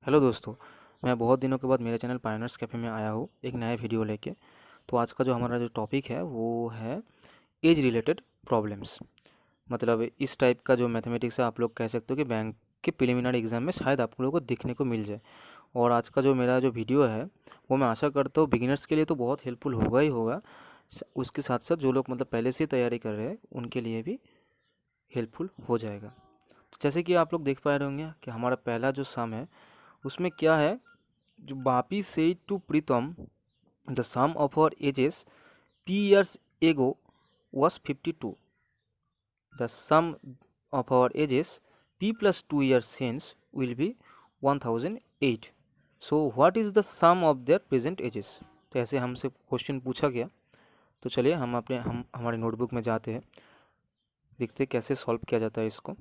Hello दोस्तों। मैं बहुत दिनों के बाद मेरे चैनल पायोनियर्स कैफ़े में आया हूँ एक नया वीडियो लेके। तो आज का जो हमारा जो टॉपिक है वो है एज रिलेटेड प्रॉब्लम्स। मतलब इस टाइप का जो मैथमेटिक्स है आप लोग कह सकते हो कि बैंक के प्रिलिमिनरी एग्जाम में शायद आप लोगों को दिखने को मिल जाए। और आज का जो मेरा जो वीडियो है वो मैं आशा करता हूँ बिगिनर्स के लिए तो बहुत हेल्पफुल होगा ही होगा। उसके साथ साथ जो लोग मतलब पहले से ही तैयारी कर रहे हैं उनके लिए भी हेल्पफुल हो जाएगा। तो जैसे कि आप लोग देख पा रहे होंगे कि हमारा पहला जो सम है उसमें क्या है, जो Bapi said to Pritam, the sum of our ages p years ago was 52. The sum of our ages p plus 2 years hence will be 1008. So what is the sum of their present ages? तो ऐसे हमसे question पूछा गया। तो चलिए हम हमारे notebook में जाते हैं, देखते हैं कैसे सॉल्व किया जाता है इसको।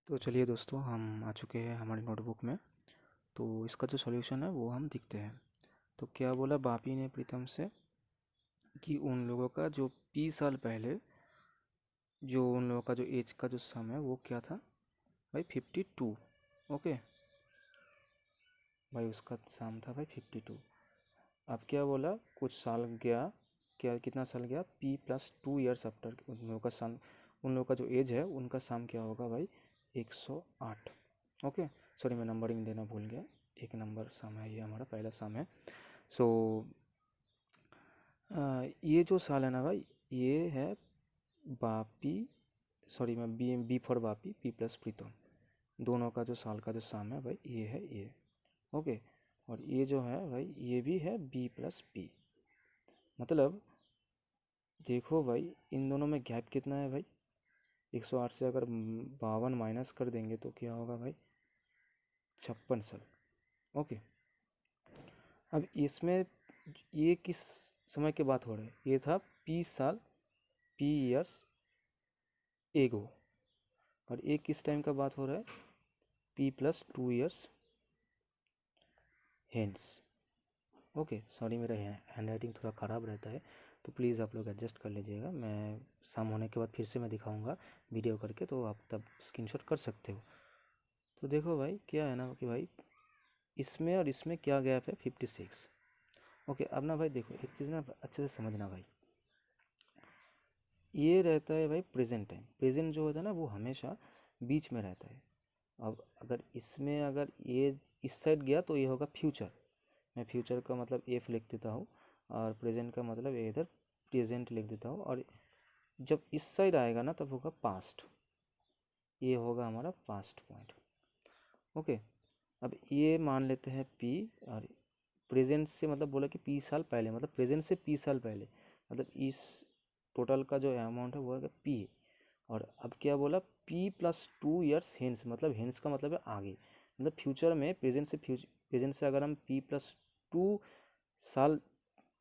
तो चलिए दोस्तों, हम आ चुके हैं हमारी नोटबुक में। तो इसका जो सॉल्यूशन है वो हम देखते हैं। तो क्या बोला बापी ने प्रीतम से कि उन लोगों का जो पी साल पहले जो उन लोगों का जो एज का जो सम है वो क्या था भाई, 52। ओके भाई, उसका सम था भाई 52। अब क्या बोला, कुछ साल गया, क्या कितना साल गया, पी प्लस 2 ईयर्स आफ्टर उन लोगों का सम, उन लोगों का जो एज है उनका सम क्या होगा भाई, 108। ओके, सॉरी मैं नंबरिंग देना भूल गया। एक नंबर सम है, ये हमारा पहला सम है। सो ये जो साल है ना भाई, ये है बापी, सॉरी मैं B for Bapi, P plus Pritam, दोनों का जो साल का जो सम है भाई ये है ये। ओके, और ये जो है भाई ये भी है बी प्लस पी। मतलब देखो भाई, इन दोनों में गैप कितना है भाई, 108 से अगर 52 माइनस कर देंगे तो क्या होगा भाई, 56 साल। ओके, अब इसमें ये किस समय की बात हो रही है, ये था पी साल, पी ईयर्स एगो। और ये किस टाइम का बात हो रहा है, P plus 2 years hence. Okay, sorry मेरा हैंड राइटिंग थोड़ा ख़राब रहता है, तो प्लीज़ आप लोग एडजस्ट कर लीजिएगा। मैं शाम होने के बाद फिर से मैं दिखाऊंगा वीडियो करके, तो आप तब स्क्रीनशॉट कर सकते हो। तो देखो भाई क्या है ना कि भाई इसमें और इसमें क्या गैप है, 56। ओके, अब ना भाई देखो एक चीज़ ना अच्छे से समझना भाई, ये रहता है भाई प्रेजेंट टाइम। प्रेजेंट जो होता है ना वो हमेशा बीच में रहता है। अब अगर इसमें अगर ये इस साइड गया तो ये होगा फ्यूचर। मैं फ्यूचर का मतलब एफ लिख देता हूँ, और प्रेजेंट का मतलब इधर प्रेजेंट लिख देता हूँ। और जब इस साइड आएगा ना तब होगा पास्ट, ये होगा हमारा पास्ट पॉइंट। ओके, अब ये मान लेते हैं पी, और प्रेजेंट से मतलब बोला कि पी साल पहले, मतलब प्रेजेंट से पी साल पहले, मतलब इस टोटल का जो अमाउंट है वो है पी। और अब क्या बोला, पी प्लस 2 ईयर्स हेंस, मतलब हेंस का मतलब है आगे, मतलब फ्यूचर में प्रेजेंट से अगर हम पी प्लस 2 साल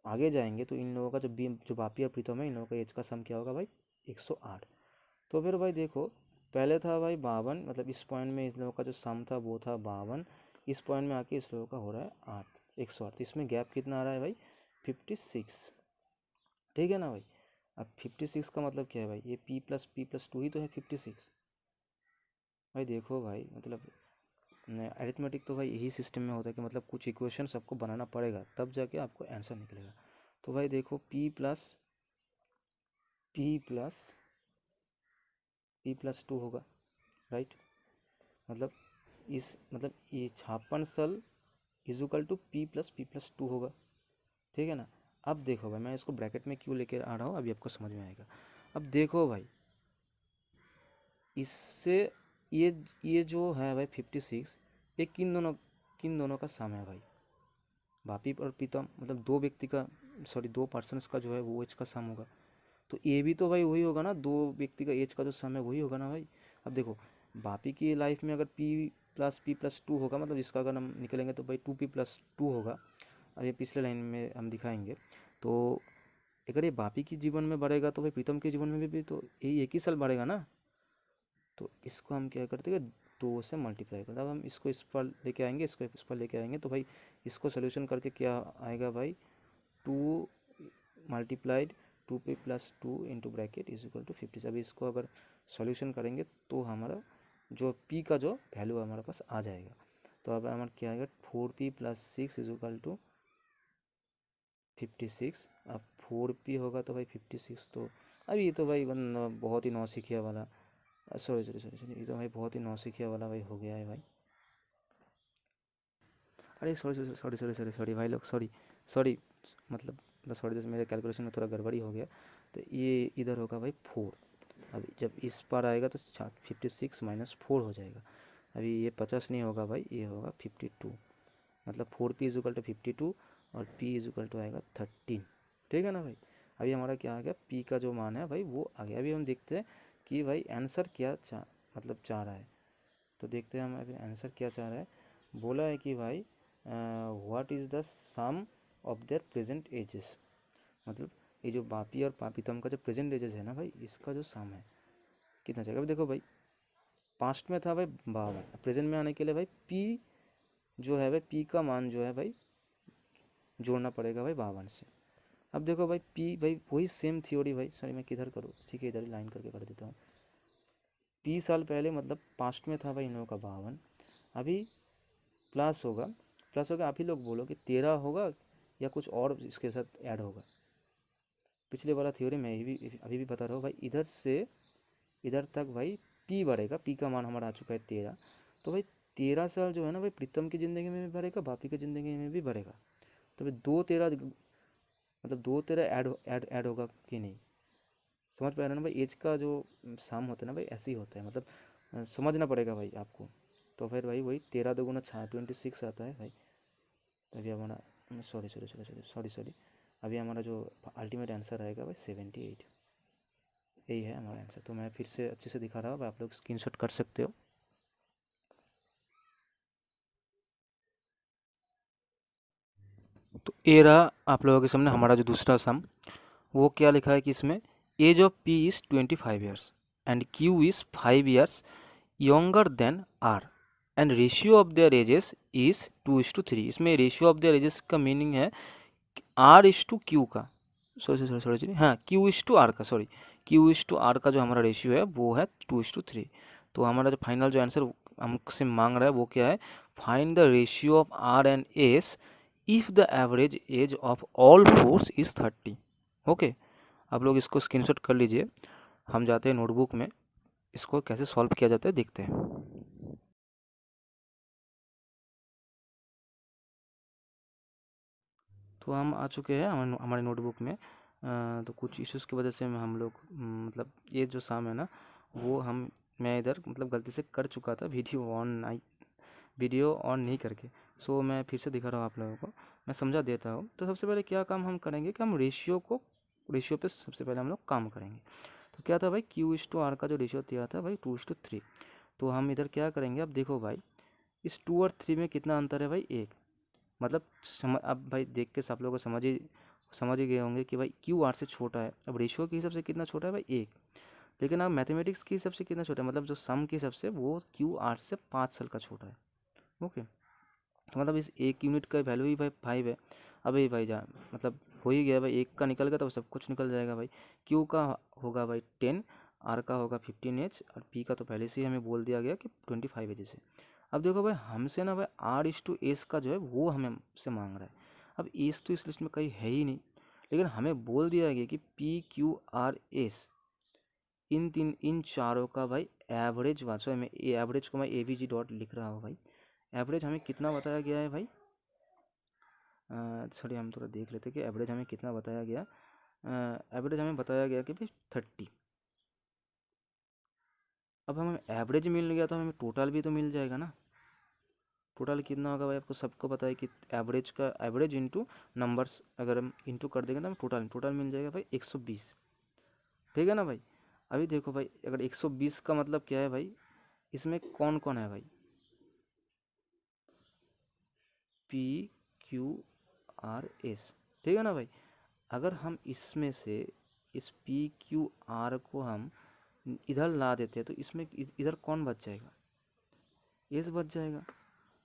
आगे जाएंगे तो इन लोगों का जो बापी और प्रीतम है, इन लोगों का एज का सम क्या होगा भाई, 108। तो फिर भाई देखो, पहले था भाई 52, मतलब इस पॉइंट में इस लोगों का जो सम था वो था 52, इस पॉइंट में आके इस लोगों का हो रहा है 108। तो इसमें गैप कितना आ रहा है भाई, 56। ठीक है ना भाई। अब 56 का मतलब क्या है भाई, ये p+2 ही तो है 56। भाई देखो भाई, मतलब अरिथमेटिक तो भाई यही सिस्टम में होता है कि मतलब कुछ इक्वेशन सबको बनाना पड़ेगा तब जाके आपको आंसर निकलेगा। तो भाई देखो p प्लस 2 होगा, राइट। मतलब इस मतलब ये 56 साल इजुकल टू p+2 होगा। ठीक है ना। अब देखो भाई, मैं इसको ब्रैकेट में क्यों लेकर आ रहा हूँ अभी आपको समझ में आएगा। अब देखो भाई, इससे ये ये जो है भाई 56, ये किन दोनों का सम है भाई, भापी और प्रीतम, मतलब दो व्यक्ति का, सॉरी दो पर्सन्स का जो है वो एज का सम होगा। तो ये भी तो भाई वही होगा ना, दो व्यक्ति का एज का जो सम है वही होगा ना भाई। अब देखो, भापी की लाइफ में अगर p+2 होगा, मतलब इसका अगर हम निकलेंगे तो भाई 2p+2 होगा। अब ये पिछले लाइन में हम दिखाएंगे। तो अगर ये भापी के जीवन में बढ़ेगा तो भाई प्रीतम के जीवन में भी तो यही एक ही साल बढ़ेगा ना। तो इसको हम क्या करते हैं, 2 से मल्टीप्लाई करते हैं। अब हम इसको इस पर लेके आएंगे, इसको इस पर लेके आएंगे, तो भाई इसको सोल्यूशन करके क्या आएगा भाई, 2 multiplied 2p plus 2 into bracket is equal to 50। अभी इसको अगर सॉल्यूशन करेंगे तो हमारा जो p का जो वैल्यू हमारे पास आ जाएगा। तो अब हमारा क्या आएगा 4p plus 6 is equal to 56। अब 4p होगा तो भाई 56, तो अभी ये तो भाई बहुत ही नौसिखिया वाला, सॉरी सॉरी सॉरी सॉरी, ये तो भाई बहुत ही नौसिखिया वाला भाई हो गया है भाई। अरे sorry sorry sorry sorry sorry sorry भाई लोग, सॉरी सॉरी, मतलब सॉरी, जैसे मेरे कैलकुलेशन में थोड़ा गड़बड़ी हो गया। तो ये इधर होगा भाई 4। अभी जब इस पर आएगा तो 56 माइनस 4 हो जाएगा। अभी ये 50 नहीं होगा भाई, ये होगा 52। मतलब 4p इज इक्वल टू 52 और p इज इक्वल टू आएगा 13। ठीक है ना भाई। अभी हमारा क्या आ गया, p का जो मान है भाई वो आ गया। अभी हम देखते हैं कि भाई आंसर क्या चाह रहा है। तो देखते हैं हम अभी आंसर क्या चाह रहा है। बोला है कि भाई what is the sum of their present ages. मतलब ये जो बापी और पापीतम का जो प्रेजेंट एजेस है ना भाई, इसका जो सम है कितना चाहिए। अभी देखो भाई, पास्ट में था भाई 52, प्रेजेंट में आने के लिए भाई p जो है भाई, p का मान जो है भाई जोड़ना पड़ेगा भाई 52 से। अब देखो भाई p, भाई वही सेम थ्योरी भाई, सॉरी मैं किधर करूँ, ठीक है इधर ही लाइन करके कर देता हूँ। p साल पहले मतलब पास्ट में था भाई इन लोगों का 52, अभी प्लस होगा, आप ही लोग बोलो कि 13 होगा या कुछ और इसके साथ ऐड होगा। पिछले वाला थ्योरी मैं अभी भी बता रहा हूँ भाई, इधर से इधर तक भाई p बढ़ेगा, p का मान हमारा आ चुका है 13। तो भाई 13 साल जो है ना भाई प्रीतम की ज़िंदगी में भी बढ़ेगा, बापी की ज़िंदगी में भी बढ़ेगा। तो भाई 2-13 मतलब 2-13 ऐड होगा कि नहीं, समझ पा रहे हो ना भाई। एज का जो सम होता है ना भाई ऐसे ही होता है, मतलब समझना पड़ेगा भाई आपको। तो फिर भाई वही 13 2 26 आता है भाई। तभी हमारा, sorry sorry sorry sorry sorry sorry, अभी हमारा जो अल्टीमेट आंसर आएगा भाई 78। यही है हमारा आंसर। तो मैं फिर से अच्छे से दिखा रहा हूँ, आप लोग स्क्रीनशॉट कर सकते हो। तो ये रहा आप लोगों के सामने हमारा जो दूसरा सम। वो क्या लिखा है कि इसमें age of P is 25 years and Q is 5 years younger than R and ratio of their ages is 2:3। इसमें रेशियो ऑफ देयर एजेस का मीनिंग है आर इज टू क्यू का, सॉरी सॉरी सॉरी सॉरी, हाँ Q is to R का, sorry Q is to R का जो हमारा ratio है वो है 2:3। तो हमारा जो फाइनल जो आंसर हमसे मांग रहा है वो क्या है, find the ratio of R and S if the average age of all fours is 30। Okay, आप लोग इसको स्क्रीनशॉट कर लीजिए। हम जाते हैं नोटबुक में, इसको कैसे सॉल्व किया जाता है देखते हैं। तो हम आ चुके हैं हमारे नोटबुक में। तो कुछ इश्यूज़ की वजह से हम लोग मतलब ये जो सम है ना वो मैं इधर मतलब गलती से कर चुका था, वीडियो ऑन नहीं करके। सो मैं फिर से दिखा रहा हूँ आप लोगों को, मैं समझा देता हूँ। तो सबसे पहले क्या काम हम करेंगे कि हम रेशियो पे सबसे पहले हम लोग काम करेंगे। तो क्या था भाई, क्यू इज टू आर का जो रेशियो दिया था भाई 2:3। तो हम इधर क्या करेंगे, अब देखो भाई इस 2 और 3 में कितना अंतर है भाई, 1। मतलब अब भाई देख के सब लोग को समझ ही गए होंगे कि भाई क्यू आर से छोटा है। अब रेशियो के हिसाब से कितना छोटा है भाई, 1। लेकिन अब मैथमेटिक्स के हिसाब से कितना छोटा है, मतलब जो सम के हिसाब से वो क्यू आर से 5 साल का छोटा है। ओके, तो मतलब इस एक यूनिट का वैल्यू ही भाई 5 है। अब ये भाई जा मतलब हो ही गया भाई, एक का निकल गया तो सब कुछ निकल जाएगा भाई। क्यू का होगा भाई 10, आर का होगा 15 एच और पी का तो पहले से ही हमें बोल दिया गया कि 25 एच है। अब देखो भाई हमसे ना भाई आर इस टू एस का जो है वो हमें से मांग रहा है। अब एस तो इस लिस्ट में कहीं है ही नहीं, लेकिन हमें बोल दिया गया कि पी क्यू आर एस इन चारों का भाई एवरेज वाचो, मैं एवरेज को मैं ए वी जी डॉट लिख रहा हूँ भाई। एवरेज हमें कितना बताया गया है भाई, सॉरी हम थोड़ा देख लेते कि एवरेज हमें कितना बताया गया। एवरेज हमें बताया गया कि भाई 30। अब हमें एवरेज मिल गया तो हमें टोटल भी तो मिल जाएगा ना। टोटल कितना होगा भाई, आपको सबको पता है कि एवरेज का एवरेज इंटू नंबर्स अगर हम इंटू कर देंगे तो हमें टोटल मिल जाएगा भाई 120। ठीक है ना भाई। अभी देखो भाई अगर 120 का मतलब क्या है भाई, इसमें कौन कौन है भाई, पी क्यू आर एस। ठीक है ना भाई। अगर हम इसमें से इस पी क्यू आर को हम इधर ला देते हैं तो इसमें इधर कौन बच जाएगा, एस बच जाएगा।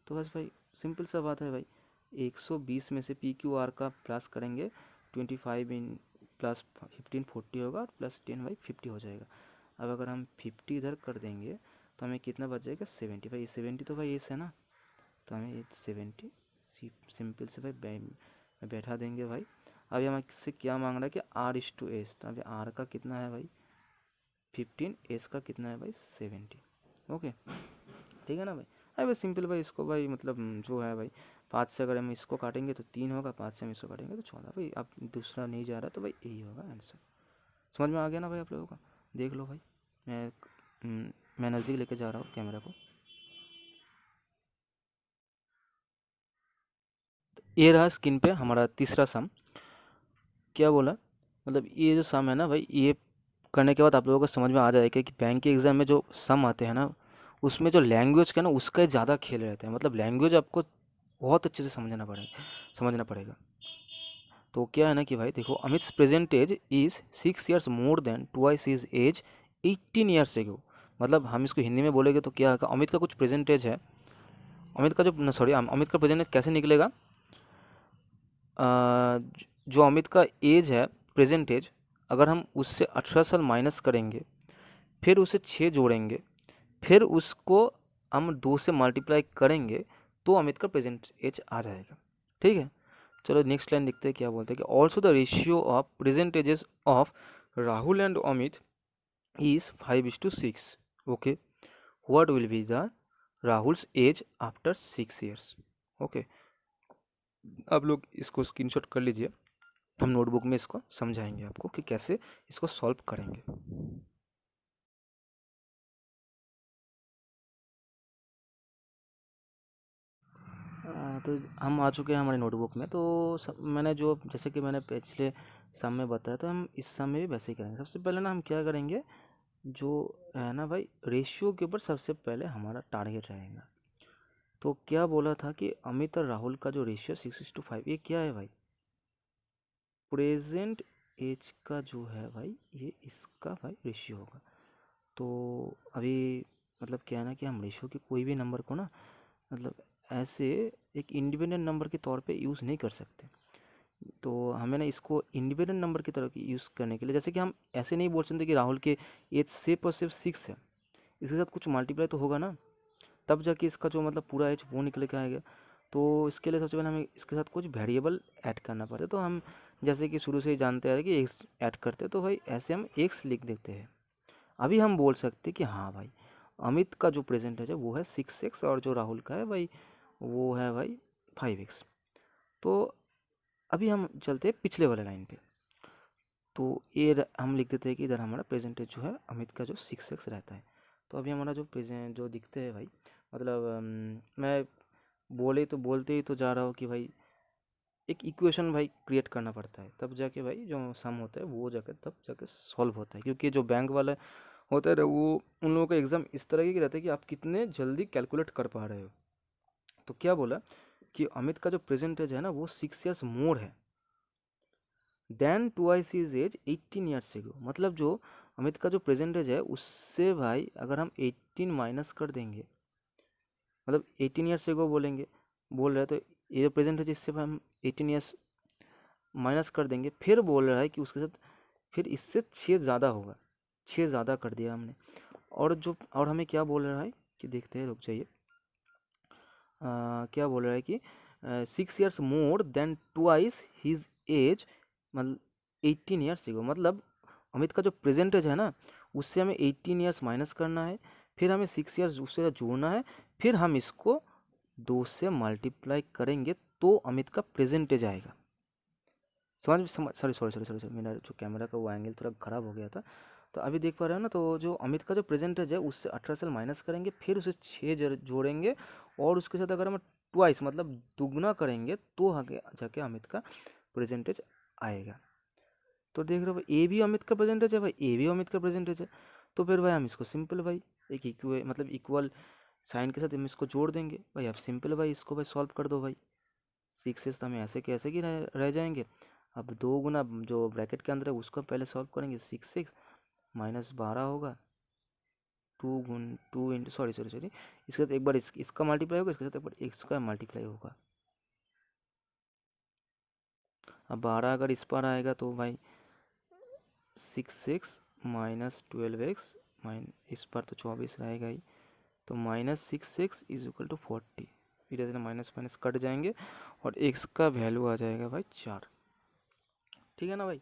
तो बस भाई सिंपल सा बात है भाई, 120 में से पी क्यू आर का प्लस करेंगे 25 इन प्लस 15 40 होगा और प्लस 10 भाई 50 हो जाएगा। अब अगर हम 50 इधर कर देंगे तो हमें कितना बच जाएगा 70। भाई 70 तो भाई एस है ना, तो हमें ये 70 सिंपल से भाई बैठा देंगे भाई। अभी हमसे क्या मांग रहा है कि R/S, तो अभी R का कितना है भाई 15, S का कितना है भाई 70। ओके ठीक है ना भाई। अरे भाई सिंपल भाई, इसको भाई मतलब जो है भाई 5 से अगर हम इसको काटेंगे तो 3 होगा, 5 से हम इसको काटेंगे तो 14। भाई अब दूसरा नहीं जा रहा तो भाई यही होगा आंसर। समझ में आ गया ना भाई आप लोगों का? देख लो भाई, मैं नज़दीक लेके जा रहा हूँ कैमरा को। ये रहा स्क्रीन पे हमारा तीसरा सम। क्या बोला, मतलब ये जो सम है ना भाई, ये करने के बाद आप लोगों को समझ में आ जाएगा कि बैंक के एग्ज़ाम में जो सम आते हैं ना, उसमें जो लैंग्वेज का ना उसका ज़्यादा खेल रहता है। मतलब लैंग्वेज आपको बहुत अच्छे से समझना पड़ेगा। तो क्या है ना कि भाई देखो, Amit present age is 6 years more than twice his age 18 years एगो। मतलब हम इसको हिंदी में बोलेंगे तो क्या होगा, अमित का कुछ प्रेजेंट एज है, अमित का जो सॉरी अमित का प्रेजेंट एज कैसे निकलेगा, जो अमित का एज है प्रेजेंट एज, अगर हम उससे 18 साल माइनस करेंगे, फिर उसे 6 जोड़ेंगे, फिर उसको हम 2 से मल्टीप्लाई करेंगे, तो अमित का प्रेजेंट एज आ जाएगा। ठीक है, चलो नेक्स्ट लाइन लिखते हैं। क्या बोलते हैं कि also the ratio of present ages of Rahul and Amit is 5:6। Okay, what will be the Rahul's age after 6 years। Okay, आप लोग इसको स्क्रीनशॉट कर लीजिए, हम नोटबुक में इसको समझाएंगे आपको कि कैसे इसको सॉल्व करेंगे। तो हम आ चुके हैं हमारे नोटबुक में। तो मैंने जो जैसे कि मैंने पिछले सम में बताया, तो हम इस सम में भी वैसे ही करेंगे। सबसे पहले ना हम क्या करेंगे, जो है ना भाई रेशियो के ऊपर सबसे पहले हमारा टारगेट रहेगा। तो क्या बोला था कि अमित और राहुल का जो रेशियो 6:5, ये क्या है भाई, प्रेजेंट एज का जो है भाई, ये इसका भाई रेशियो होगा। तो अभी मतलब क्या है ना कि हम रेशियो के कोई भी नंबर को ना, मतलब ऐसे एक इंडिपेंडेंट नंबर के तौर पे यूज़ नहीं कर सकते। तो हमें ना इसको इंडिपेंडेंट नंबर की तरह यूज़ करने के लिए, जैसे कि हम ऐसे नहीं बोल सकते कि राहुल के एज सिर्फ और सिर्फ 6 है, इसके साथ कुछ मल्टीप्लाई तो होगा ना, तब जाके इसका जो मतलब पूरा एज वो निकल के आएगा। तो इसके लिए सबसे पहले हमें इसके साथ कुछ वेरिएबल ऐड करना पड़ता है। तो हम जैसे कि शुरू से ही जानते हैं कि एक्स ऐड करते हैं, तो भाई ऐसे हम एक्स लिख देते हैं। अभी हम बोल सकते हैं कि हाँ भाई, अमित का जो प्रेजेंटेज है वो है 6x, और जो राहुल का है भाई वो है भाई 5x। तो अभी हम चलते हैं पिछले वाले लाइन पे। तो ये हम लिख देते हैं कि इधर हमारा प्रेजेंटेज जो है अमित का जो 6x रहता है। तो अभी हमारा जो प्रेजेंट जो दिखते हैं भाई, मतलब मैं बोलते ही तो जा रहा हूँ कि भाई एक इक्वेशन भाई क्रिएट करना पड़ता है, तब जाके भाई जो सम होता है वो जाके तब जाके सॉल्व होता है। क्योंकि जो बैंक वाला होता है वो, उन लोगों का एग्ज़ाम इस तरह की रहता है कि आप कितने जल्दी कैलकुलेट कर पा रहे हो। तो क्या बोला कि अमित का जो प्रेजेंटेज है ना वो 6 years मोर है than twice his age 18 years एगो। मतलब जो अमित का जो प्रेजेंटेज है उससे भाई अगर हम 18 माइनस कर देंगे, मतलब 18 years एगो बोल रहे हैं, तो ये जो प्रेजेंटेज इससे हम 18 years माइनस कर देंगे, फिर बोल रहा है कि उसके साथ फिर इससे 6 ज़्यादा होगा, 6 ज़्यादा कर दिया हमने। और हमें क्या बोल रहा है कि देखते हैं, रुक जाइए। क्या बोल रहा है कि 6 years more than twice his age, मतलब 18 years एगो। मतलब अमित का जो प्रेजेंटेज है ना उससे हमें 18 years माइनस करना है, फिर हमें 6 years उससे जोड़ना है, फिर हम इसको 2 से मल्टीप्लाई करेंगे तो अमित का प्रेजेंटेज आएगा। समझ सॉरी सॉरी सॉरी सॉरी मेरा जो कैमरा का वो एंगल थोड़ा ख़राब हो गया था। तो अभी देख पा रहे हो ना, तो जो अमित का जो प्रेजेंटेज है उससे 18 साल माइनस करेंगे, फिर उसे 6 जोड़ेंगे, और उसके साथ अगर हम ट्वाइस मतलब दुगना करेंगे तो आगे जाके अमित का प्रेजेंटेज आएगा। तो देख रहे हो भाई, ए भी अमित का प्रेजेंटेज है भाई, ए भी अमित का प्रेजेंटेज है। तो फिर भाई हम इसको सिंपल भाई एक मतलब इक्वल साइन के साथ हम इसको जोड़ देंगे भाई। अब सिंपल भाई इसको भाई सॉल्व कर दो भाई। 6 तो हमें ऐसे के ऐसे ही रह जाएंगे। अब 2 गुना जो ब्रैकेट के अंदर है उसको पहले सॉल्व करेंगे। 6 माइनस 12 होगा, 2 इंटू सॉरी सॉरी सॉरी इसके साथ एक बार इसका मल्टीप्लाई होगा, इसके साथ एक बार इसका मल्टीप्लाई होगा। अब 12 अगर इस पर आएगा तो भाई 6x माइनस 12x इस पर तो 24 रहेगा ही, तो -6x इज इक्वल टू 40। इधर से माइनस माइनस कट जाएंगे और x का वैल्यू आ जाएगा भाई 4। ठीक है ना भाई,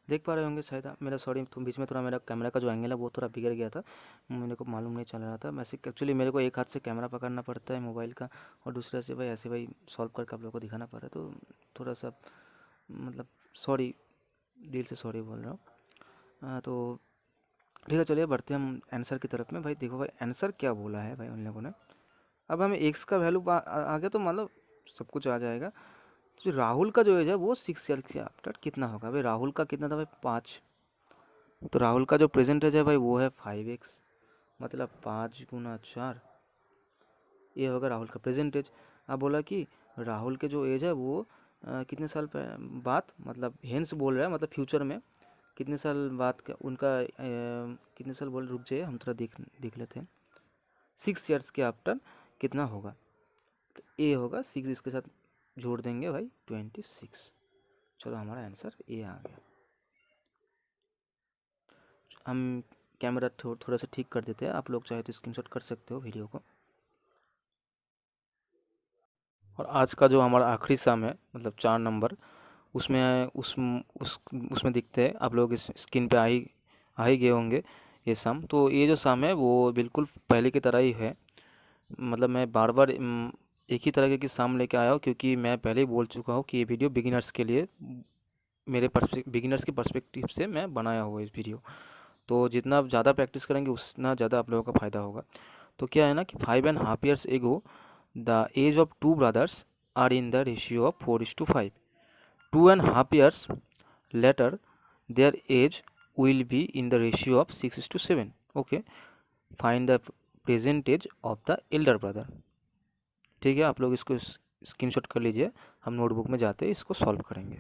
देख पा रहे होंगे शायद आप। मेरा सॉरी, तुम बीच में थोड़ा मेरा कैमरा का जो एंगल है वो थोड़ा बिगड़ गया था, मेरे को मालूम नहीं चल रहा था। वैसे एक्चुअली मेरे को एक हाथ से कैमरा पकड़ना पड़ता है मोबाइल का, और दूसरे से भाई ऐसे भाई सॉल्व करके आप लोगों को दिखाना पड़ रहा है, तो थोड़ा सा मतलब सॉरी, दिल से सॉरी बोल रहा हूँ। तो ठीक है, चलिए बढ़ते हैं हम आंसर की तरफ में। भाई देखो भाई आंसर क्या बोला है भाई उन लोगों ने। अब हमें एक्स का वैल्यू आ गया तो मतलब सब कुछ आ जाएगा। तो राहुल का जो एज है वो 6 ईयर के आफ्टर कितना होगा भाई? राहुल का कितना था भाई? 5। तो राहुल का जो प्रेजेंट एज है भाई वो है 5x, मतलब 5 × 4, ये होगा राहुल का प्रेजेंट एज। अब बोला कि राहुल के जो एज है वो कितने साल बाद, मतलब हेंस बोल रहा है, मतलब फ्यूचर में कितने साल बाद का उनका कितने साल बोल, रुक जाइए हम थोड़ा देख लेते हैं। 6 ईयर्स के आफ्टर कितना होगा? तो ए होगा 6, इसके साथ जोड़ देंगे भाई 26। चलो हमारा आंसर ए आ गया। हम कैमरा थोड़ा सा ठीक कर देते हैं, आप लोग चाहे तो स्क्रीनशॉट कर सकते हो वीडियो को। और आज का जो हमारा आखिरी सम है, मतलब 4 नंबर, उसमें उसमें दिखते हैं, आप लोग इस स्क्रीन पे आ ही गए होंगे ये सम। तो ये जो सम है वो बिल्कुल पहले की तरह ही है, मतलब मैं बार बार एक ही तरह की सम लेके आया हूँ, क्योंकि मैं पहले ही बोल चुका हूँ कि ये वीडियो बिगिनर्स के लिए, मेरे बिगिनर्स के पर्सपेक्टिव से मैं बनाया हुआ इस वीडियो। तो जितना आप ज़्यादा प्रैक्टिस करेंगे उतना ज़्यादा आप लोगों का फ़ायदा होगा। तो क्या है ना कि 5.5 years ago the age of two brothers are in the ratio of 4:5। 2.5 years later their age will be in the ratio of 6:7। Okay, find the present age of the elder brother. ठीक है, आप लोग इसको screenshot कर लीजिए, हम notebook में जाते हैं इसको सॉल्व करेंगे।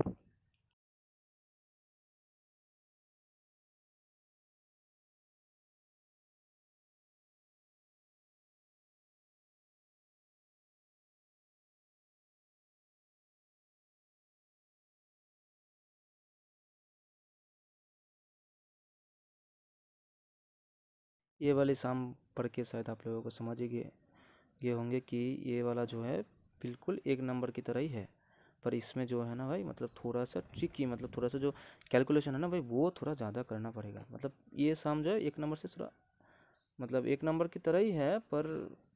ये वाली सम पढ़ के शायद आप लोगों को समझ ही गए होंगे कि ये वाला जो है बिल्कुल 1 नंबर की तरह ही है, पर इसमें जो है ना भाई, मतलब थोड़ा सा ट्रिकी, मतलब थोड़ा सा जो कैलकुलेशन है ना भाई वो थोड़ा ज़्यादा करना पड़ेगा। मतलब ये सम जो है 1 नंबर से थोड़ा, मतलब 1 नंबर की तरह ही है, पर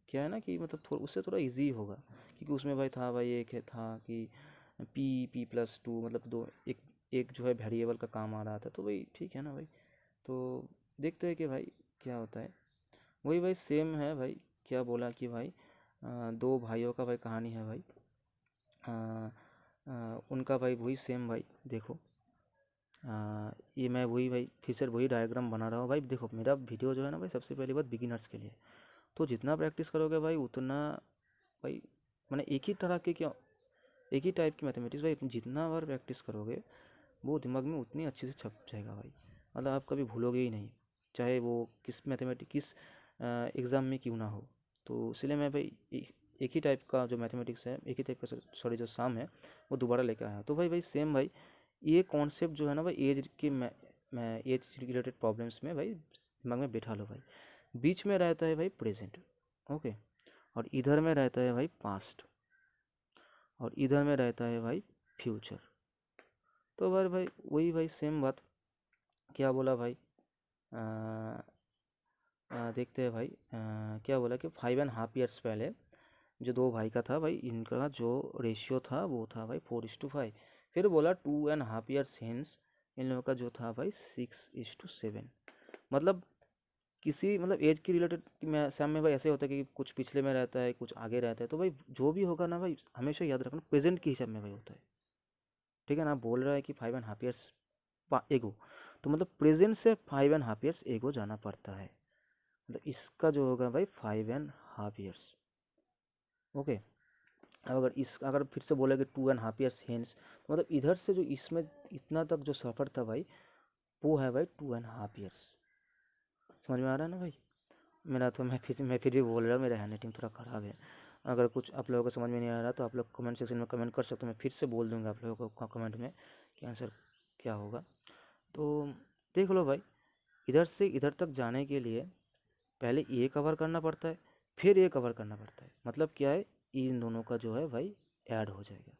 क्या है ना कि मतलब थोड़ा उससे थोड़ा इजी होगा, क्योंकि उसमें भाई था भाई एक है था कि p+2, मतलब दो एक एक जो है वेरिएबल का काम आ रहा था, तो भाई ठीक है ना भाई। तो देखते हैं कि भाई क्या होता है। वही भाई सेम है भाई, क्या बोला कि भाई दो भाइयों का भाई कहानी है भाई। उनका भाई वही सेम भाई, देखो ये मैं वही भाई फिर से वही डायग्राम बना रहा हूँ भाई। देखो मेरा वीडियो जो है ना भाई, सबसे पहली बात बिगिनर्स के लिए, तो जितना प्रैक्टिस करोगे भाई उतना भाई, मैंने एक ही तरह के, क्या एक ही टाइप की मैथमेटिक्स भाई जितना बार प्रैक्टिस करोगे वो दिमाग में उतनी अच्छे से छप जाएगा भाई, मतलब आप कभी भूलोगे ही नहीं, चाहे वो किस मैथमेटिक्स किस एग्ज़ाम में क्यों ना हो। तो इसलिए मैं भाई एक ही टाइप का जो मैथमेटिक्स है, एक ही टाइप का सॉरी जो साम है वो दोबारा लेकर आया। तो भाई भाई सेम भाई ये कॉन्सेप्ट जो है ना भाई एज के, मैं एज रिलेटेड प्रॉब्लम्स में भाई दिमाग में बैठा लो भाई। बीच में रहता है भाई प्रेजेंट, ओके, और इधर में रहता है भाई पास्ट, और इधर में रहता है भाई फ्यूचर। तो भाई वही भाई सेम बात, क्या बोला भाई, देखते हैं भाई क्या बोला कि 5.5 years पहले जो दो भाई का था भाई, इनका जो रेशियो था वो था भाई 4:5। फिर बोला 2.5 years हेंस इन लोगों का जो था भाई 6:7। मतलब किसी मतलब एज के रिलेटेड में सैम में भाई ऐसे होता है कि कुछ पिछले में रहता है कुछ आगे रहता है, तो भाई जो भी होगा ना भाई हमेशा याद रखना प्रेजेंट के हिसाब में भाई होता है। ठीक है ना, बोल रहा है कि 5.5 years एगो, तो मतलब प्रेजेंट से 5.5 years एगो जाना पड़ता है, मतलब इसका जो होगा भाई 5.5 years। ओके, अब अगर फिर से बोले कि 2.5 years हेंस, तो मतलब इधर से जो इसमें इतना तक जो सफ़र था भाई वो है भाई 2.5 years। समझ में आ रहा है ना भाई? मेरा तो मैं फिर भी बोल रहा हूँ, मेरा हैंड राइटिंग थोड़ा ख़राब है। अगर कुछ आप लोगों को समझ में नहीं आ रहा तो आप लोग कमेंट सेक्शन में कमेंट कर सकते हो, मैं फिर से बोल दूँगा आप लोगों को कमेंट में कि आंसर क्या होगा। तो देख लो भाई, इधर से इधर तक जाने के लिए पहले ये कवर करना पड़ता है, फिर ये कवर करना पड़ता है। मतलब क्या है, इन दोनों का जो है भाई ऐड हो जाएगा।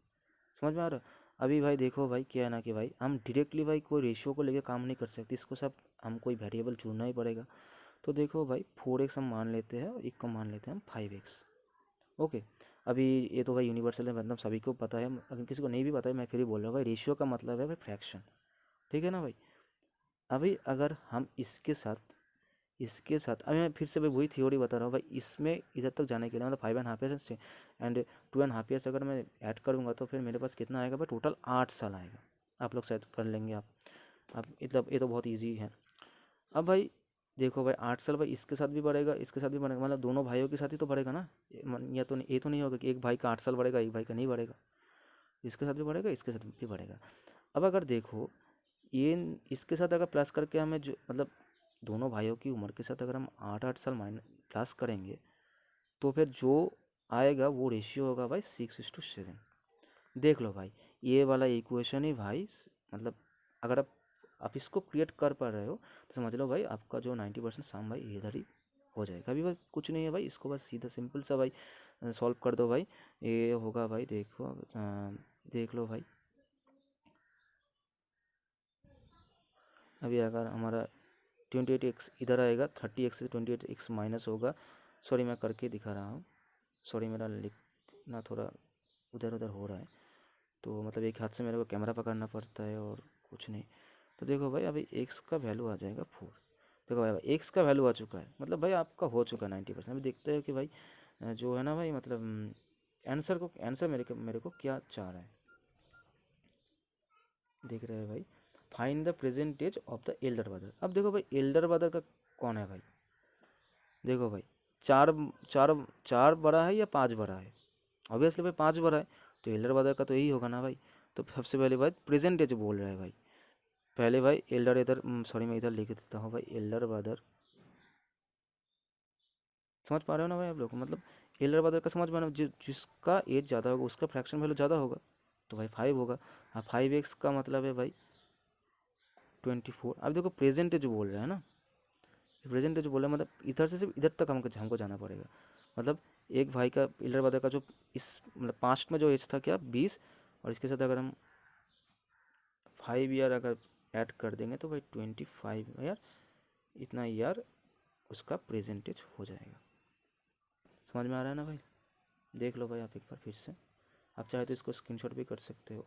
समझ में आ रहा है? अभी भाई देखो भाई, क्या है ना कि भाई हम डायरेक्टली भाई कोई रेशियो को लेकर काम नहीं कर सकते, इसको सब हम कोई वेरिएबल चुनना ही पड़ेगा। तो देखो भाई 4x हम मान लेते हैं और एक को मान लेते हैं हम 5x। ओके, अभी ये तो भाई यूनिवर्सल है, मतलब सभी को पता है, अगर किसी को नहीं भी पता है मैं फिर भी बोल रहा हूँ भाई, रेशियो का मतलब है भाई फ्रैक्शन। ठीक है ना भाई? अभी अगर हम इसके साथ अभी मैं फिर से भाई वही थ्योरी बता रहा हूँ भाई, इसमें इधर तक जाने के लिए मतलब 5.5 ईयर्स एंड 2.5 ईयर्स अगर मैं ऐड करूँगा तो फिर मेरे पास कितना आएगा भाई, टोटल 8 साल आएगा। आप लोग शायद कर लेंगे आप मतलब ये तो बहुत ईजी है। अब भाई देखो भाई 8 साल भाई इसके साथ भी बढ़ेगा, इसके साथ भी बढ़ेगा, मतलब दोनों भाइयों के साथ ही तो बढ़ेगा ना। या तो ये तो नहीं होगा कि एक भाई का 8 साल बढ़ेगा एक भाई का नहीं बढ़ेगा, इसके साथ भी बढ़ेगा इसके साथ भी बढ़ेगा। अब अगर देखो ये इसके साथ अगर प्लस करके हमें जो मतलब दोनों भाइयों की उम्र के साथ अगर हम 8 8 साल माइनस प्लस करेंगे तो फिर जो आएगा वो रेशियो होगा भाई 6:7। देख लो भाई, ये वाला इक्वेशन ही भाई मतलब अगर आप इसको क्रिएट कर पा रहे हो तो समझ लो भाई आपका जो 90% सम भाई इधर ही हो जाएगा। अभी भाई कुछ नहीं है भाई, इसको बस सीधा सिंपल सा भाई सॉल्व कर दो भाई। ये होगा भाई, देखो देख लो भाई, अभी अगर हमारा 28x इधर आएगा, 30x से 28x माइनस होगा। सॉरी मैं करके दिखा रहा हूँ, सॉरी मेरा लिखना थोड़ा उधर उधर हो रहा है, तो मतलब एक हाथ से मेरे को कैमरा पकड़ना पड़ता है और कुछ नहीं। तो देखो भाई अभी x का वैल्यू आ जाएगा 4। देखो भाई x का वैल्यू आ चुका है, मतलब भाई आपका हो चुका है 90%। अभी देखते हैं कि भाई जो है ना भाई मतलब आंसर मेरे को क्या चाह रहा है। देख रहे हैं भाई, find the present age of the elder brother. अब देखो भाई एल्डर ब्रदर का कौन है भाई, देखो भाई चार चार चार बड़ा है या 5 बड़ा है? ऑब्वियसली भाई 5 बड़ा है, तो एल्डर ब्रदर का तो यही होगा ना भाई। तो सबसे पहले भाई प्रेजेंट एज बोल रहा है भाई, पहले भाई एल्डर इधर सॉरी मैं इधर लिख देता हूँ भाई, एल्डर ब्रदर। समझ पा रहे हो ना भाई आप लोग, मतलब एल्डर ब्रदर का समझ में आना, जिसका एज ज़्यादा होगा उसका फ्रैक्शन वैल्यू ज़्यादा होगा, तो भाई 5 होगा। हाँ 5x का मतलब है भाई 24। अब देखो प्रेजेंट एज बोल रहा है ना, प्रेजेंट जो बोला मतलब इधर से सिर्फ इधर तक हमको जाना पड़ेगा। मतलब एक भाई का एल्डर ब्रदर का जो इस मतलब पास्ट में जो एज था क्या 20, और इसके साथ अगर हम 5 ईयर अगर ऐड कर देंगे तो भाई 25 ईयर, इतना ईयर उसका प्रेजेंट एज हो जाएगा। समझ में आ रहा है ना भाई? देख लो भाई आप एक बार फिर से, आप चाहे तो इसको स्क्रीनशॉट भी कर सकते हो।